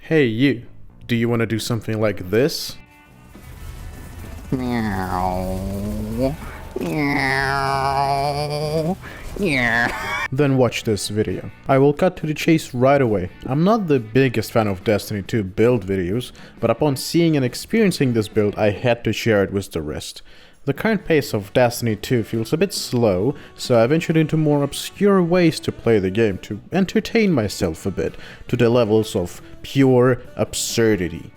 Hey you, do you want to do something like this? Meow. Meow. Meow. Then watch this video. I will cut to the chase right away. I'm not the biggest fan of Destiny 2 build videos, but upon seeing and experiencing this build I had to share it with the rest. The current pace of Destiny 2 feels a bit slow, so I ventured into more obscure ways to play the game to entertain myself a bit, to the levels of pure absurdity.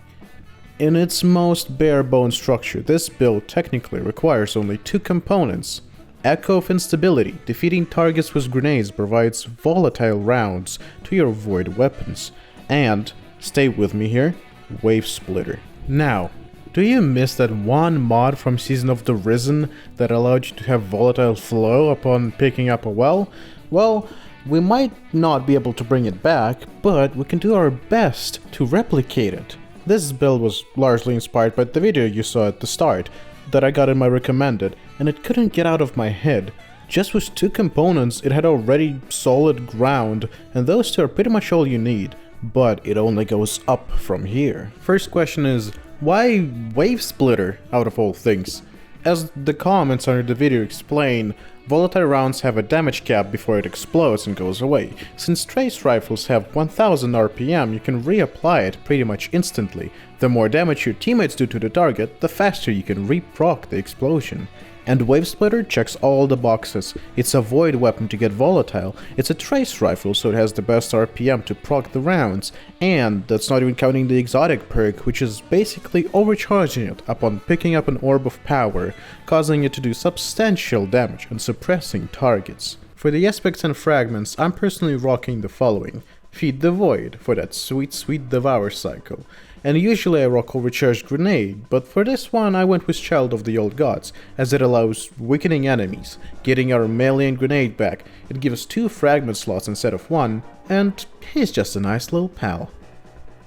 In its most bare-bone structure, this build technically requires only two components. Echo of Instability, defeating targets with grenades provides volatile rounds to your void weapons. And, stay with me here, Wavesplitter. Now, do you miss that one mod from Season of the Risen that allowed you to have volatile flow upon picking up a well? Well, we might not be able to bring it back, but we can do our best to replicate it. This build was largely inspired by the video you saw at the start, that I got in my recommended, and it couldn't get out of my head. Just with two components, it had already solid ground, and those two are pretty much all you need, but it only goes up from here. First question is, why Wavesplitter out of all things? As the comments under the video explain, volatile rounds have a damage cap before it explodes and goes away. Since trace rifles have 1000 RPM, you can reapply it pretty much instantly. The more damage your teammates do to the target, the faster you can re-proc the explosion. And Wavesplitter checks all the boxes. It's a void weapon to get volatile, it's a trace rifle so it has the best RPM to proc the rounds, and that's not even counting the exotic perk, which is basically overcharging it upon picking up an orb of power, causing it to do substantial damage and suppressing targets. For the aspects and fragments, I'm personally rocking the following. Feed the Void for that sweet devour cycle. And usually I rock Overcharged Grenade, but for this one I went with Child of the Old Gods, as it allows weakening enemies, getting our melee and grenade back, it gives 2 fragment slots instead of 1, and he's just a nice little pal.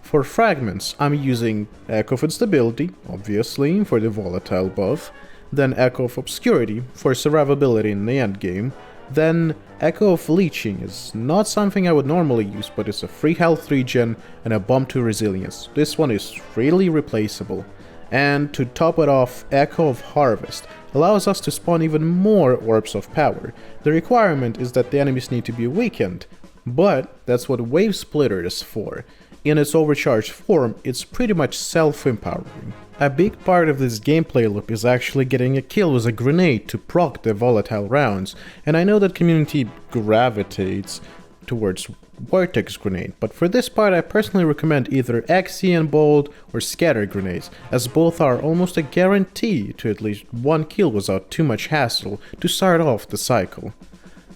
For fragments, I'm using Echo of Instability, obviously, for the volatile buff, then Echo of Obscurity for survivability in the endgame, then Echo of Leeching is not something I would normally use, but it's a free health regen and a bump to resilience. This one is really replaceable. And to top it off, Echo of Harvest allows us to spawn even more orbs of power. The requirement is that the enemies need to be weakened, but that's what Wavesplitter is for. In its overcharged form, it's pretty much self-empowering. A big part of this gameplay loop is actually getting a kill with a grenade to proc the volatile rounds, and I know that community gravitates towards Vortex Grenade, but for this part I personally recommend either XE and Bold or Scatter Grenades, as both are almost a guarantee to at least one kill without too much hassle to start off the cycle.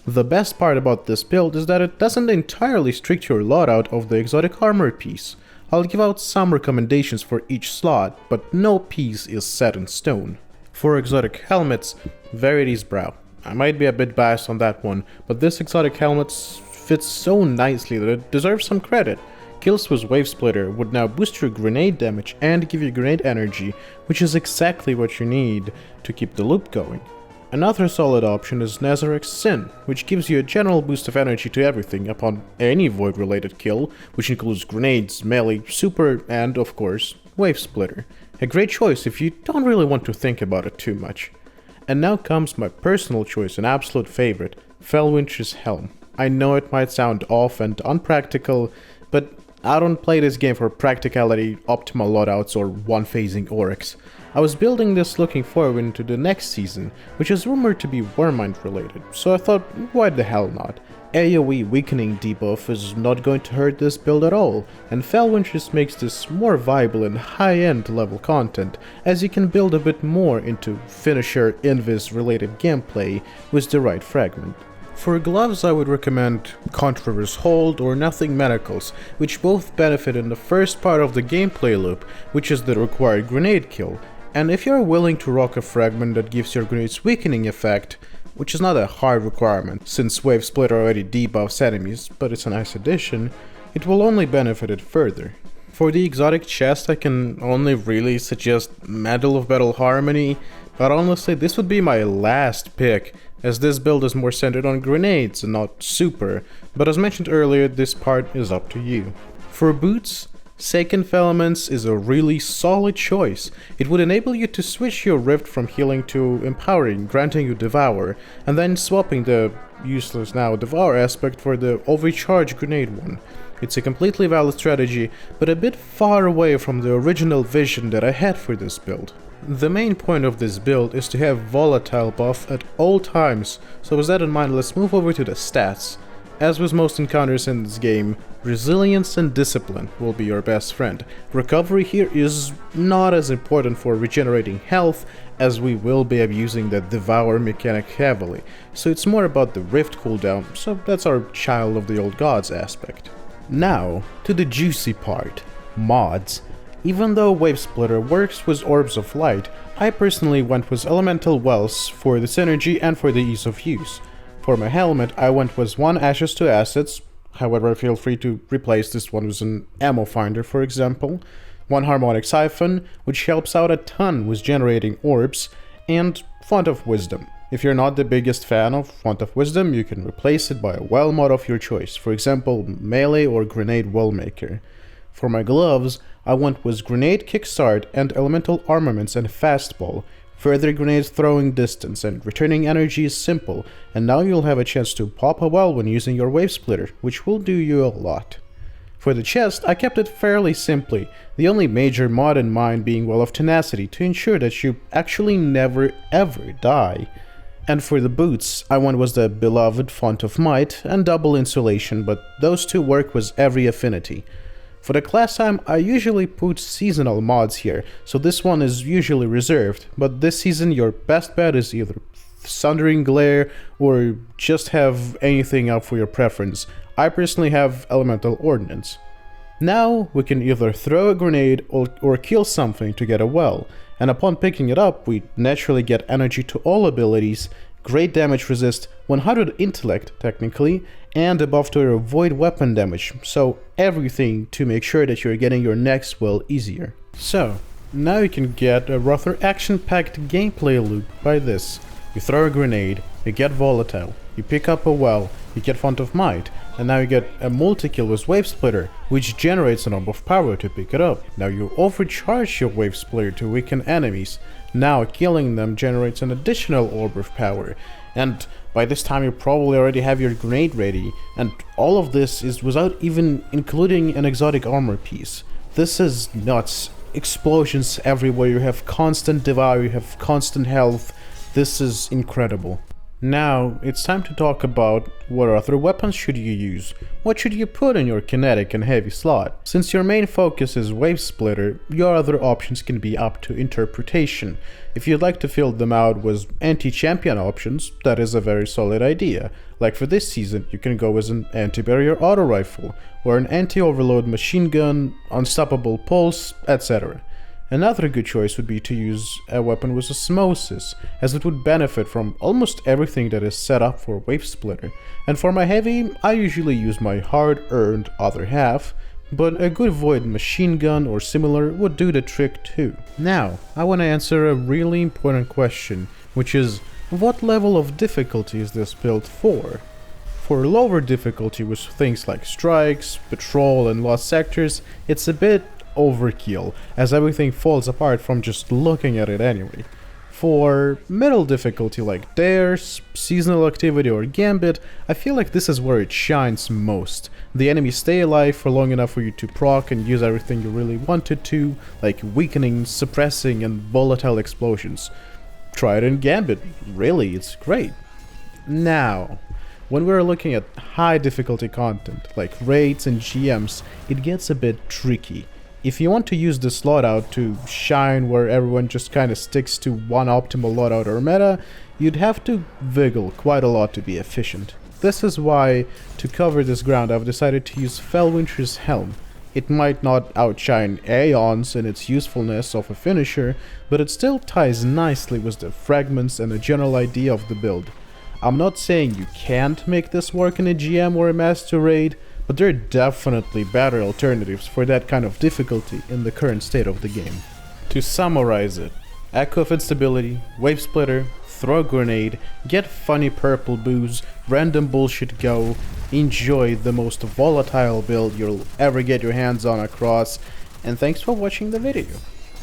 The best part about this build is that it doesn't entirely restrict your loadout of the exotic armor piece. I'll give out some recommendations for each slot, but no piece is set in stone. For exotic helmets, Verity's Brow. I might be a bit biased on that one, but this exotic helmet fits so nicely that it deserves some credit. Kills with Wavesplitter would now boost your grenade damage and give you grenade energy, which is exactly what you need to keep the loop going. Another solid option is Nazareth's Sin, which gives you a general boost of energy to everything upon any void-related kill, which includes grenades, melee, super, and, of course, Wavesplitter. A great choice if you don't really want to think about it too much. And now comes my personal choice and absolute favorite, Felwinch's Helm. I know it might sound off and unpractical, but I don't play this game for practicality, optimal loadouts, or one-phasing Oryx. I was building this looking forward into the next season, which is rumored to be Wormmind related, so I thought, why the hell not? AoE weakening debuff is not going to hurt this build at all, and Felwinch just makes this more viable and high-end level content, as you can build a bit more into finisher invis related gameplay with the right fragment. For gloves I would recommend Controver's Hold or Nothing Medicals, which both benefit in the first part of the gameplay loop, which is the required grenade kill. And if you're willing to rock a fragment that gives your grenades weakening effect, which is not a hard requirement since Wavesplitter already debuffs enemies, but it's a nice addition, it will only benefit it further. For the exotic chest I can only really suggest Medal of Battle Harmony, but honestly this would be my last pick, as this build is more centered on grenades and not super, but as mentioned earlier, this part is up to you. For boots, Second Fragments is a really solid choice. It would enable you to switch your Rift from healing to empowering, granting you Devour, and then swapping the useless now Devour aspect for the overcharge grenade one. It's a completely valid strategy, but a bit far away from the original vision that I had for this build. The main point of this build is to have Volatile buff at all times, so with that in mind, let's move over to the stats. As with most encounters in this game, resilience and discipline will be your best friend. Recovery here is not as important for regenerating health, as we will be abusing the Devour mechanic heavily, so it's more about the Rift cooldown, so that's our Child of the Old Gods aspect. Now, to the juicy part, mods. Even though Wavesplitter works with Orbs of Light, I personally went with Elemental Wells for the synergy and for the ease of use. For my helmet, I went with 1 Ashes to Assets, however feel free to replace this one with an Ammo Finder for example, 1 Harmonic Siphon, which helps out a ton with generating orbs, and Font of Wisdom. If you're not the biggest fan of Font of Wisdom, you can replace it by a well mod of your choice, for example Melee or Grenade Wellmaker. For my gloves, I went with Grenade Kickstart and Elemental Armaments and Fastball. Further grenades throwing distance and returning energy is simple, and now you'll have a chance to pop a well when using your Wavesplitter, which will do you a lot. For the chest, I kept it fairly simply, the only major mod in mind being Well of Tenacity to ensure that you actually never ever die. And for the boots, I went with the beloved Font of Might and Double Insulation, but those two work with every affinity. For the class time, I usually put seasonal mods here, so this one is usually reserved, but this season your best bet is either Sundering Glare or just have anything up for your preference. I personally have Elemental Ordnance. Now we can either throw a grenade or kill something to get a well, and upon picking it up we naturally get energy to all abilities, great damage resist, 100 intellect technically, and a buff to avoid weapon damage, so everything to make sure that you're getting your next well easier. So, now you can get a rather action-packed gameplay loop by this. You throw a grenade, you get Volatile, you pick up a well, you get Font of Might, and now you get a multi-kill with Wavesplitter, which generates an orb of power to pick it up. Now you overcharge your Wavesplitter to weaken enemies. Now killing them generates an additional orb of power, and by this time you probably already have your grenade ready, and all of this is without even including an exotic armor piece. This is nuts. Explosions everywhere, you have constant devour, you have constant health. This is incredible. Now, it's time to talk about what other weapons should you use. What should you put in your kinetic and heavy slot? Since your main focus is Wavesplitter, your other options can be up to interpretation. If you'd like to fill them out with anti-champion options, that is a very solid idea. Like for this season, you can go with an anti-barrier auto rifle, or an anti-overload machine gun, unstoppable pulse, etc. Another good choice would be to use a weapon with osmosis, as it would benefit from almost everything that is set up for Wavesplitter. And for my heavy, I usually use my hard-earned other half, but a good void machine gun or similar would do the trick too. Now, I want to answer a really important question, which is, what level of difficulty is this build for? For lower difficulty with things like strikes, patrol and lost sectors, it's a bit overkill, as everything falls apart from just looking at it anyway. For middle difficulty like dares, seasonal activity or gambit, I feel like this is where it shines most. The enemies stay alive for long enough for you to proc and use everything you really wanted to, like weakening, suppressing and volatile explosions. Try it in gambit, really, it's great. Now, when we're looking at high difficulty content like raids and GMs, it gets a bit tricky. If you want to use this loadout to shine where everyone just kinda sticks to one optimal loadout or meta, you'd have to wiggle quite a lot to be efficient. This is why, to cover this ground, I've decided to use Fellwinter's Helm. It might not outshine Aeons in its usefulness of a finisher, but it still ties nicely with the fragments and the general idea of the build. I'm not saying you can't make this work in a GM or a Master Raid, but there are definitely better alternatives for that kind of difficulty in the current state of the game. To summarize it, Echo of Instability, Wavesplitter, throw a grenade, get funny purple booze, random bullshit go, enjoy the most volatile build you'll ever get your hands on across, and thanks for watching the video.